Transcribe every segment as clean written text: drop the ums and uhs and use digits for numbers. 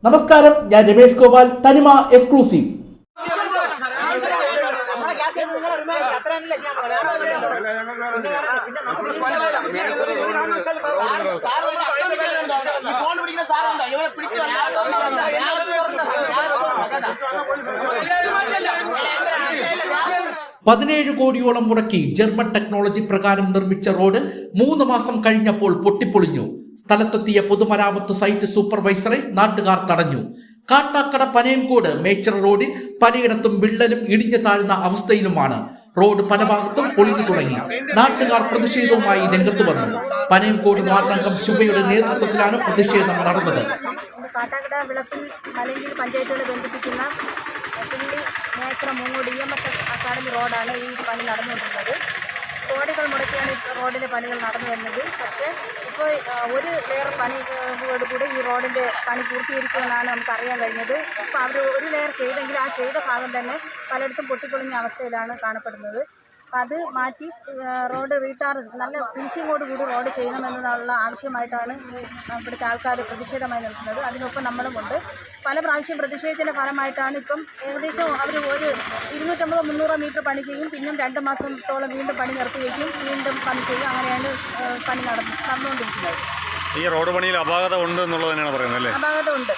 നമസ്കാരം, ഞാൻ രമേഷ് ഗോപാൽ, തനിമ എക്സ്ക്ലൂസീവ്. $17 കോടിയോളം മുടക്കി ജർമ്മൻ ടെക്നോളജി പ്രകാരം നിർമ്മിച്ച റോഡ് 3 മാസം കഴിഞ്ഞപ്പോൾ പൊട്ടിപ്പൊളിഞ്ഞു. സ്ഥലത്തെത്തിയ പൊതുമരാമത്ത് സൈറ്റ് സൂപ്പർവൈസറെ നാട്ടുകാർ തടഞ്ഞു. കാട്ടാക്കട പനയംകോട് മേച്ചർ റോഡിൽ പലയിടത്തും വിള്ളലും ഇടിഞ്ഞു താഴ്ന്ന അവസ്ഥയിലുമാണ്. റോഡ് പല ഭാഗത്തും പൊളിഞ്ഞു തുടങ്ങി. നാട്ടുകാർ പ്രതിഷേധവുമായി രംഗത്ത് വന്നു. പനയംകോട് വാർഡംഗം ശുഭയുടെ നേതൃത്വത്തിലാണ് പ്രതിഷേധം നടന്നത്. കാട്ടാക്കട വിളപ്പിൽ മലയിൽ പഞ്ചായത്തുകളെ ബന്ധിപ്പിക്കുന്ന നേത്ര മൂങ്ങോട് EMS അക്കാദമി റോഡാണ് ഈ പണി നടന്നുകൊണ്ടിരുന്നത്. കോടികൾ മുടക്കിയാണ് റോഡിൻ്റെ പണികൾ നടന്നു വരുന്നത്. പക്ഷേ ഇപ്പോൾ ഒരു ലെയർ പണിയോടുകൂടി ഈ റോഡിൻ്റെ പണി പൂർത്തീകരിക്കുമെന്നാണ് നമുക്ക് അറിയാൻ കഴിഞ്ഞത്. ഇപ്പോൾ അവർ ഒരു ലെയർ ചെയ്തെങ്കിൽ ആ ചെയ്ത ഭാഗം തന്നെ പലയിടത്തും പൊട്ടിപ്പൊളിഞ്ഞ അവസ്ഥയിലാണ് കാണപ്പെടുന്നത്. അപ്പം അത് മാറ്റി റോഡ് നല്ല ഫിനിഷിങ്ങോടുകൂടി റോഡ് ചെയ്യണമെന്നുള്ള ആവശ്യമായിട്ടാണ് ഇവിടുത്തെ ആൾക്കാർ പ്രതിഷേധമായി നിൽക്കുന്നത്. അതിനൊപ്പം നമ്മളുമുണ്ട്. പല പ്രാവശ്യം പ്രതിഷേധത്തിൻ്റെ ഫലമായിട്ടാണ് ഇപ്പം ഏകദേശം അവർ ഒരു 250-300 മീറ്റർ പണി ചെയ്യും, പിന്നും 2 മാസത്തോളം വീണ്ടും പണി നിർത്തി വയ്ക്കും, വീണ്ടും പണി ചെയ്യും. അങ്ങനെയാണ് പണി നടന്നുകൊണ്ടിരിക്കുന്നത്. ഈ റോഡ് പണിയിൽ അപാകത ഉണ്ട് എന്നുള്ളത് തന്നെയാണ് പറയുന്നത് അല്ലേ? അപാകത ഉണ്ട്.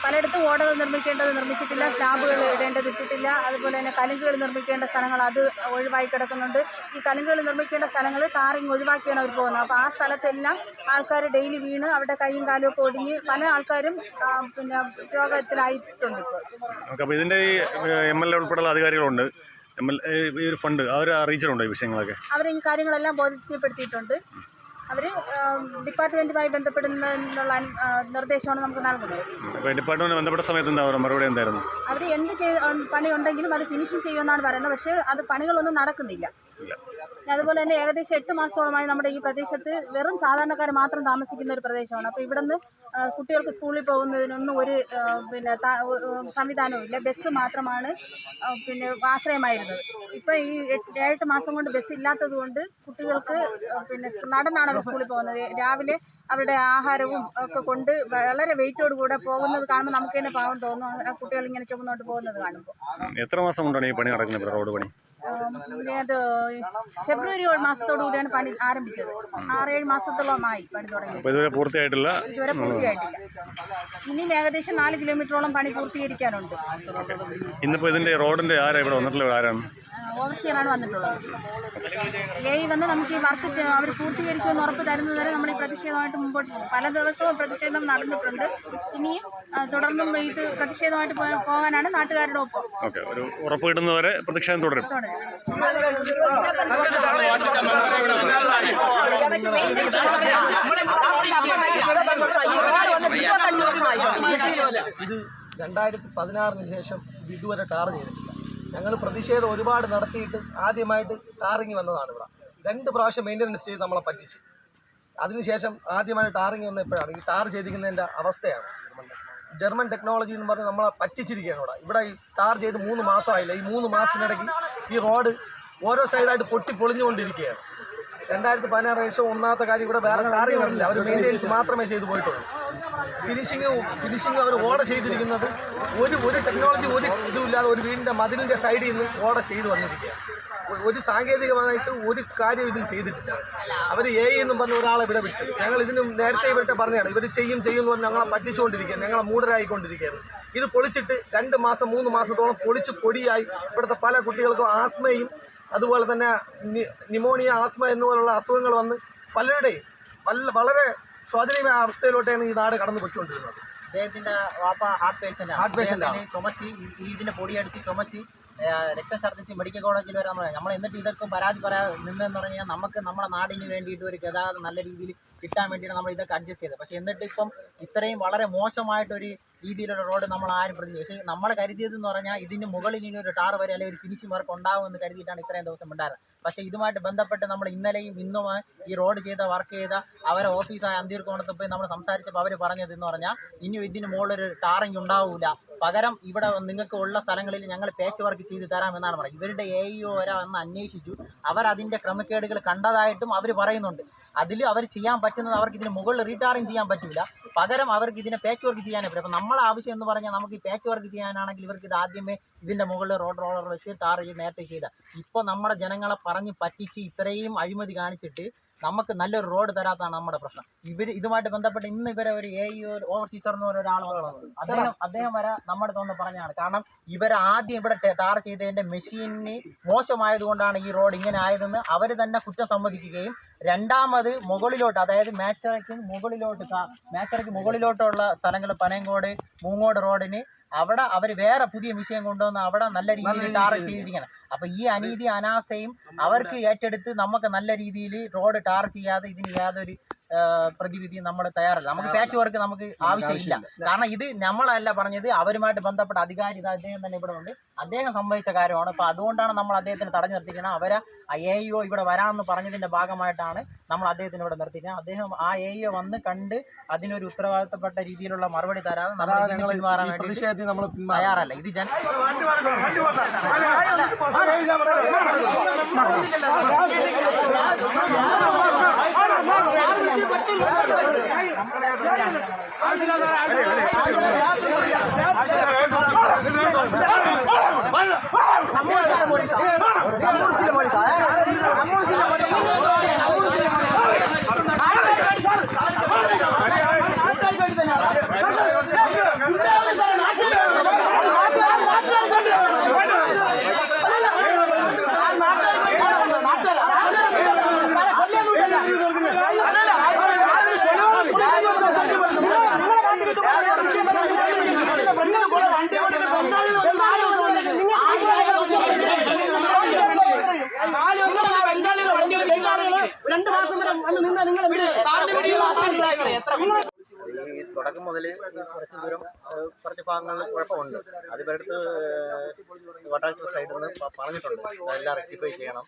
പലയിടത്തും ഓടകൾ നിർമ്മിച്ചിട്ടില്ല, സ്ലാബുകൾ ഇടേണ്ടത് ഇട്ടിട്ടില്ല. അതുപോലെ തന്നെ കലുങ്കുകൾ നിർമ്മിക്കേണ്ട സ്ഥലങ്ങൾ അത് ഒഴിവായി കിടക്കുന്നുണ്ട്. ഈ കലുങ്കുകൾ നിർമ്മിക്കേണ്ട സ്ഥലങ്ങൾ ടാറിങ് ഒഴിവാക്കിയാണ് അവർ പോകുന്നത്. അപ്പോൾ ആ സ്ഥലത്തെല്ലാം ആൾക്കാർ ഡെയിലി വീണ് അവരുടെ കൈയും കാലും ഒക്കെ ഒടിഞ്ഞ് പല ആൾക്കാരും രോഗത്തിലായിട്ടുണ്ട്. അപ്പോൾ ഇതിൻ്റെ ഈ MLA ഉൾപ്പെടെയുള്ള അധികാരികളുണ്ട്, ഈ ഒരു ഫണ്ട് അവർ അറിയിച്ചിട്ടുണ്ടോ ഈ വിഷയങ്ങളൊക്കെ? അവർ ഈ കാര്യങ്ങളെല്ലാം ബോധ്യപ്പെടുത്തിയിട്ടുണ്ട്. അവർ ഡിപ്പാർട്ട്മെൻറ്റുമായി ബന്ധപ്പെടുന്നതിനുള്ള നിർദ്ദേശമാണ് നമുക്ക് നൽകുന്നത്. അപ്പോൾ ഡിപ്പാർട്ട്മെൻറ്റ് ബന്ധപ്പെട്ട സമയത്ത് എന്താ മറുപടി എന്തായിരുന്നു? അവർ എന്ത് പണി ഉണ്ടെങ്കിലും അത് ഫിനിഷിങ് ചെയ്യുമെന്നാണ് പറയുന്നത്. പക്ഷേ അത് പണികളൊന്നും നടക്കുന്നില്ല. അതുപോലെ തന്നെ ഏകദേശം 8 മാസത്തോളമായി നമ്മുടെ ഈ പ്രദേശത്ത് വെറും സാധാരണക്കാർ മാത്രം താമസിക്കുന്ന ഒരു പ്രദേശമാണ്. അപ്പോൾ ഇവിടെ നിന്ന് കുട്ടികൾക്ക് സ്കൂളിൽ പോകുന്നതിനൊന്നും ഒരു സംവിധാനവും ഇല്ല. ബസ് മാത്രമാണ് ആശ്രയമായിരുന്നത്. ഇപ്പോൾ ഈ 7 മാസം കൊണ്ട് ബസ് ഇല്ലാത്തത് കൊണ്ട് കുട്ടികൾക്ക് നടന്നാണ് അവർ സ്കൂളിൽ പോകുന്നത്. രാവിലെ അവരുടെ ആഹാരവും ഒക്കെ കൊണ്ട് വളരെ വെയിറ്റോട് കൂടെ പോകുന്നത് കാണുമ്പോൾ നമുക്ക് തന്നെ പാവം തോന്നും. കുട്ടികൾ ഇങ്ങനെ ചുമന്നോട്ട് പോകുന്നത് കാണുമ്പോൾ. എത്ര മാസം കൊണ്ടാണ് ഈ പണി നടക്കുന്നത് റോഡ് പണി? അത് ഫെബ്രുവരി മാസത്തോടു കൂടിയാണ് പണി ആരംഭിച്ചത്. 6-7 മാസത്തോളമായി പണി തുടങ്ങി. ഇതുവരെ പൂർത്തിയായിട്ടില്ല. ഇനിയും ഏകദേശം 4 കിലോമീറ്ററോളം പണി പൂർത്തീകരിക്കാനുണ്ട്. ഇന്നിപ്പോൾ ഇതിന്റെ റോഡിന്റെ ആരാ ഇവിടെ വന്നിട്ടുള്ളത്? ആരാണ്? ഓവർസിയറാണ് വന്നിട്ടുള്ളത്. വന്ന് നമുക്ക് ഈ വർക്ക് അവർ പൂർത്തീകരിക്കുമെന്ന് ഉറപ്പ് തരുന്നതുവരെ നമ്മൾ ഈ പ്രതിഷേധമായിട്ട് മുമ്പോട്ട് പോകും. പല ദിവസവും പ്രതിഷേധം നടന്നിട്ടുണ്ട്. ഇനിയും തുടർന്നും ഇത് പ്രതിഷേധമായിട്ട് പോകാനാണ് നാട്ടുകാരുടെ ഒപ്പം. ഒരു ഉറപ്പ് കിട്ടുന്നവരെ പ്രതിഷേധം തുടരും. ഇത് 2016 ശേഷം ഇതുവരെ ടാർ ചെയ്തിട്ടില്ല. ഞങ്ങൾ പ്രതിഷേധം ഒരുപാട് നടത്തിയിട്ട് ആദ്യമായിട്ട് ടാറിങ് വന്നതാണ്. ഇവിടെ 2 പ്രാവശ്യം മെയിൻ്റനൻസ് ചെയ്ത് നമ്മളെ പറ്റിച്ച്. അതിനുശേഷം ആദ്യമായിട്ട് ടാറിങ് വന്നപ്പോഴാണ് ഈ ടാർ ചെയ്തിരിക്കുന്നതിൻ്റെ അവസ്ഥയാണ്. ജർമ്മൻ ടെക്നോളജി എന്ന് പറഞ്ഞ് നമ്മളെ പറ്റിച്ചിരിക്കുകയാണ്. ഇവിടെ ഈ ടാർ ചെയ്ത് 3 മാസമായില്ല. ഈ 3 മാസത്തിനിടയ്ക്ക് ഈ റോഡ് ഓരോ സൈഡായിട്ട് പൊട്ടിപ്പൊളിഞ്ഞുകൊണ്ടിരിക്കുകയാണ്. 2016 ശേഷം ഒന്നാമത്തെ കാര്യം ഇവിടെ വേറെ ടാറിങ് നടന്നില്ല. അവർ മെയിൻ്റെനൻസ് മാത്രമേ ചെയ്തു പോയിട്ടുള്ളൂ. ഫിനിഷിങ് അവർ ഓട ചെയ്തിരിക്കുന്നത് ഒരു ടെക്നോളജി ഒരു ഇതുമില്ലാതെ ഒരു വീടിൻ്റെ മതിലിൻ്റെ സൈഡിൽ നിന്ന് ഓട ചെയ്ത് വന്നിരിക്കുകയാണ്. ഒരു സാങ്കേതികമായിട്ട് ഒരു കാര്യം ഇതിൽ ചെയ്തിട്ടില്ല. അവർ എന്നും പറഞ്ഞ ഒരാളെ ഇവിടെ വിട്ടു. ഞങ്ങൾ ഇതിന് നേരത്തെ ഇവരുടെ പറഞ്ഞതാണ് ഇവർ ചെയ്യും എന്ന് പറഞ്ഞ് ഞങ്ങളെ പറ്റിച്ചുകൊണ്ടിരിക്കുകയാണ്, ഞങ്ങളെ മൂടരായിക്കൊണ്ടിരിക്കുകയാണ്. ഇത് പൊളിച്ചിട്ട് 2 മാസം 3 മാസത്തോളം പൊളിച്ച് പൊടിയായി ഇവിടുത്തെ പല കുട്ടികൾക്കും ആസ്മയും അതുപോലെ തന്നെ ന്യൂമോണിയ, ആസ്മ എന്നുപോലുള്ള അസുഖങ്ങൾ വന്ന് പലരുടെയും വളരെ ശോചനീയമായ അവസ്ഥയിലോട്ടാണ് ഈ നാട് കടന്നു പോയിക്കൊണ്ടിരുന്നത്. അദ്ദേഹത്തിൻ്റെ വാപ്പ ഹാർട്ട് പേഷ്യൻ്റാണ്. ചുമച്ച് ഇതിൻ്റെ പൊടിയടിച്ച് ചുമച്ച് രക്തം ഛർദ്ദിച്ച് മെഡിക്കൽ കോളേജിൽ വരാൻ പറയാം. നമ്മൾ എന്നിട്ട് ഇതൊക്കെ പരാതി പറയാതെ നിന്നെന്ന് പറഞ്ഞാൽ നമുക്ക് നമ്മുടെ നാടിന് വേണ്ടിയിട്ട് ഒരു ഗതാഗതം നല്ല രീതിയിൽ കിട്ടാൻ വേണ്ടിയിട്ട് നമ്മൾ ഇതൊക്കെ അഡ്ജസ്റ്റ് ചെയ്തത്. പക്ഷേ എന്നിട്ട് ഇപ്പം ഇത്രയും വളരെ മോശമായിട്ടൊരു രീതിയിലുള്ള റോഡ് നമ്മൾ ആരും പ്രതീക്ഷിച്ചു. പക്ഷേ നമ്മൾ കരുതിയതെന്ന് പറഞ്ഞാൽ ഇതിന് മുകളിൽ ഇനി ഒരു ടാർ വരെ അല്ലെങ്കിൽ ഒരു ഫിനിഷിംഗ് വർക്ക് ഉണ്ടാകുമെന്ന് കരുതിയിട്ടാണ് ഇത്രയും ദിവസം ഉണ്ടായിരുന്നത്. പക്ഷേ ഇതുമായിട്ട് ബന്ധപ്പെട്ട് നമ്മൾ ഇന്നലെയും ഇന്നുമായി ഈ റോഡ് വർക്ക് ചെയ്ത അവരെ ഓഫീസായ അന്തീർക്കോണത്ത് പോയി നമ്മൾ സംസാരിച്ചപ്പോൾ അവർ പറഞ്ഞതെന്ന് പറഞ്ഞാൽ ഇനി ഇതിന് മുകളിലൊരു ടാറിങ് ഉണ്ടാവില്ല, പകരം ഇവിടെ നിങ്ങൾക്ക് ഉള്ള സ്ഥലങ്ങളിൽ ഞങ്ങൾ പേച്ച് വർക്ക് ചെയ്ത് തരാമെന്നാണ് പറയുന്നത്. ഇവരുടെ AEO വരെ വന്ന് അന്വേഷിച്ചു, അവരതിൻ്റെ ക്രമക്കേടുകൾ കണ്ടതായിട്ടും അവർ പറയുന്നുണ്ട്. അതിൽ അവർ ചെയ്യാൻ പറ്റുന്നത് അവർക്ക് ഇതിന് മുകളിൽ റീടാറിങ് ചെയ്യാൻ പറ്റില്ല, പകരം അവർക്ക് ഇതിനെ പേച്ച് വർക്ക് ചെയ്യാനേ പറ്റും. അപ്പോൾ നമ്മുടെ ആവശ്യം എന്ന് പറഞ്ഞാൽ നമുക്ക് ഈ പേച്ച് വർക്ക് ചെയ്യാനാണെങ്കിൽ ഇവർക്ക് ഇത് ആദ്യമേ ഇതിൻ്റെ മുകളിൽ റോഡ് റോളർ വെച്ച് ടാർ ചെയ്ത് നേരത്തെ ചെയ്ത. ഇപ്പോൾ നമ്മുടെ ജനങ്ങളെ പറഞ്ഞ് പറ്റിച്ച് ഇത്രയും അഴിമതി കാണിച്ചിട്ട് നമുക്ക് നല്ലൊരു റോഡ് തരാത്തതാണ് നമ്മുടെ പ്രശ്നം. ഇതുമായിട്ട് ബന്ധപ്പെട്ട് ഇന്ന് ഇവരെ ഒരു AEO ഓവർസീസർ എന്ന് പറഞ്ഞ ഒരാൾ വന്നത് അദ്ദേഹം വരെ നമ്മുടെ തോന്നുന്നു പറഞ്ഞാണ്. കാരണം ഇവരെ ആദ്യം ഇവിടെ ടാർ ചെയ്തതിൻ്റെ മെഷീന് മോശമായതുകൊണ്ടാണ് ഈ റോഡ് ഇങ്ങനെ ആയതെന്ന് അവർ തന്നെ കുറ്റം സമ്മതിക്കുകയും, രണ്ടാമത് മുകളിലോട്ട്, അതായത് മേച്ചറയ്ക്ക് മുകളിലോട്ടുള്ള സ്ഥലങ്ങൾ പനയങ്കോട് മൂങ്ങോട് റോഡിന് അവിടെ അവർ വേറെ പുതിയ വിഷയം കൊണ്ടുവന്ന് അവിടെ നല്ല രീതിയിൽ ടാർ ചെയ്തിരിക്കണം. അപ്പോൾ ഈ അനീതി അനാസയും അവർക്ക് ഏറ്റെടുത്ത് നമുക്ക് നല്ല രീതിയിൽ റോഡ് ടാർ ചെയ്യാതെ ഇതിന് യാതൊരു പ്രതിവിധിയും നമ്മൾ തയ്യാറല്ല. നമുക്ക് പാച്ച് വർക്ക് നമുക്ക് ആവശ്യമില്ല. കാരണം ഇത് നമ്മളല്ല പറഞ്ഞത്, അവരുമായിട്ട് ബന്ധപ്പെട്ട അധികാരി അദ്ദേഹം തന്നെ ഇവിടെ ഉണ്ട്, അദ്ദേഹം സംഭവിച്ച കാര്യമാണ്. അപ്പോൾ അതുകൊണ്ടാണ് നമ്മൾ അദ്ദേഹത്തിന് തടഞ്ഞു നിർത്തിക്കണം. അവരെ AEO ഇവിടെ വരാമെന്ന് പറഞ്ഞതിൻ്റെ ഭാഗമായിട്ടാണ് നമ്മൾ അദ്ദേഹത്തിന് ഇവിടെ നിർത്തിക്കണം. അദ്ദേഹം ആ AEO വന്ന് കണ്ട് അതിനൊരു ഉത്തരവാദിത്തപ്പെട്ട രീതിയിലുള്ള മറുപടി തരാതെ നമ്മൾ പിന്മാറാൻ വേണ്ടി നമ്മൾ തയ്യാറല്ല. ഇത് തുടക്കം മുതൽ കുറച്ച് ദൂരം കുറച്ച് ഭാഗങ്ങളിൽ കുഴപ്പമുണ്ട്. അത് ഇവരടുത്ത് കോൺട്രാക്ടർ സൈഡിൽ നിന്ന് പറഞ്ഞിട്ടുണ്ട്, അതെല്ലാം റെക്ടിഫൈ ചെയ്യണം,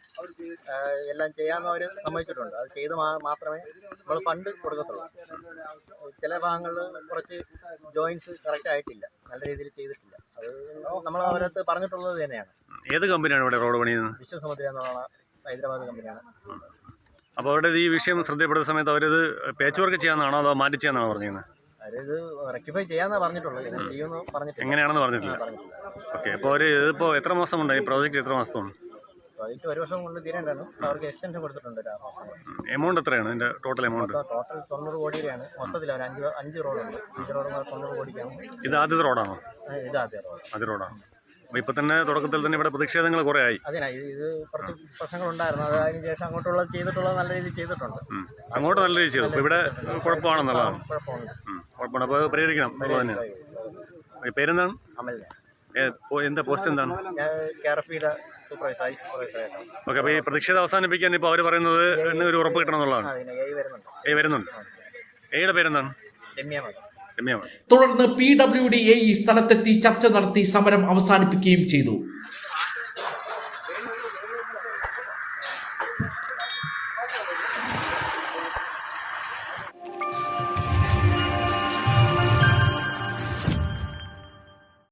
എല്ലാം ചെയ്യാമെന്ന് അവർ സമ്മതിച്ചിട്ടുണ്ട്. അത് ചെയ്ത് മാത്രമേ നമ്മൾ ഫണ്ട് കൊടുക്കത്തുള്ളൂ. ചില ഭാഗങ്ങളിൽ കുറച്ച് ജോയിൻസ് കറക്റ്റ് ആയിട്ടില്ല, നല്ല രീതിയിൽ ചെയ്തിട്ടില്ല. അത് നമ്മൾ അവരടുത്ത് പറഞ്ഞിട്ടുള്ളത് തന്നെയാണ്. ഏത് കമ്പനിയാണ് ഇവിടെ റോഡ് പണിയുന്നത്? വിശ്വസമുദ്ര എന്നുള്ള ഹൈദരാബാദ് കമ്പനിയാണ്. അപ്പോൾ അവരുടെ ഈ വിഷയം ശ്രദ്ധപ്പെടുന്ന സമയത്ത് അവരത് പേച്ച് വർക്ക് ചെയ്യാമെന്നാണോ അതോ മാറ്റി ചെയ്യാമെന്നാണോ പറഞ്ഞിരുന്നത്? അവരിത് റെക്ടിഫൈ ചെയ്യാമെന്നാണ് പറഞ്ഞിട്ടുള്ളത്, ചെയ്യുമെന്ന് പറഞ്ഞിട്ടില്ല. എങ്ങനെയാണെന്ന് പറഞ്ഞിട്ടില്ല. ഓക്കെ, അപ്പോൾ അവർ ഇതിപ്പോൾ എത്ര മാസമുണ്ട് ഈ പ്രോജക്റ്റ്? എത്ര മാസമാണ് പ്രോജക്റ്റ്? 1 വർഷം കൊണ്ട് തീരേണ്ടതാണ്. അവർക്ക് എക്സ്റ്റൻഷൻ കൊടുത്തിട്ടുണ്ട്. എമൗണ്ട് എത്രയാണ് ഇതിൻ്റെ ടോട്ടൽ എമൗണ്ട്? ടോട്ടൽ 90 കോടി രൂപയാണ് മൊത്തത്തിൽ. അവർ 5 റോഡുണ്ട്. 5 റോഡ് 90 കോടിക്കാണ്. ഇത് ആദ്യത്തെ റോഡാണോ? ഇത് ആദ്യ റോഡാണ്. അപ്പോൾ ഇപ്പം തന്നെ തുടക്കത്തിൽ തന്നെ ഇവിടെ പ്രതിഷേധങ്ങൾ കുറേ ആയി. അതിനാ ഇത് കുറച്ച് പ്രശ്നങ്ങളുണ്ടായിരുന്നു. അത് അതിന് ശേഷം അങ്ങോട്ടുള്ളത് ചെയ്തിട്ടുള്ളത് നല്ല രീതിയിൽ ചെയ്തിട്ടുണ്ട്. അങ്ങോട്ട് നല്ല രീതിയിൽ ചെയ്തു. അപ്പോൾ ഇവിടെ കുഴപ്പമാണെന്നുള്ളതാണ്. കുഴപ്പമുണ്ട്. കുഴപ്പമാണ്. അപ്പോൾ അത് പരിഹരിക്കണം എന്നുള്ളത് തന്നെയാണ്. പേരെന്താണ്? അമലിനെ. എന്താ പോസ്റ്റ് എന്താണ്? ഞാൻ KRFയുടെ സൂപ്പർവൈസറായിട്ടാണ്. ഓക്കെ, അപ്പോൾ ഈ പ്രതിഷേധം അവസാനിപ്പിക്കാൻ ഇപ്പോൾ അവർ പറയുന്നത് ഒരു ഉറപ്പ് കിട്ടണം എന്നുള്ളതാണ്. വരുന്നുണ്ട്. എയുടെ പേരെന്താണ്? രമ്യമാണ്. തുടർന്ന് PWD AE സ്ഥലത്തെത്തി ചർച്ച നടത്തി സമരം അവസാനിപ്പിക്കുകയും ചെയ്തു.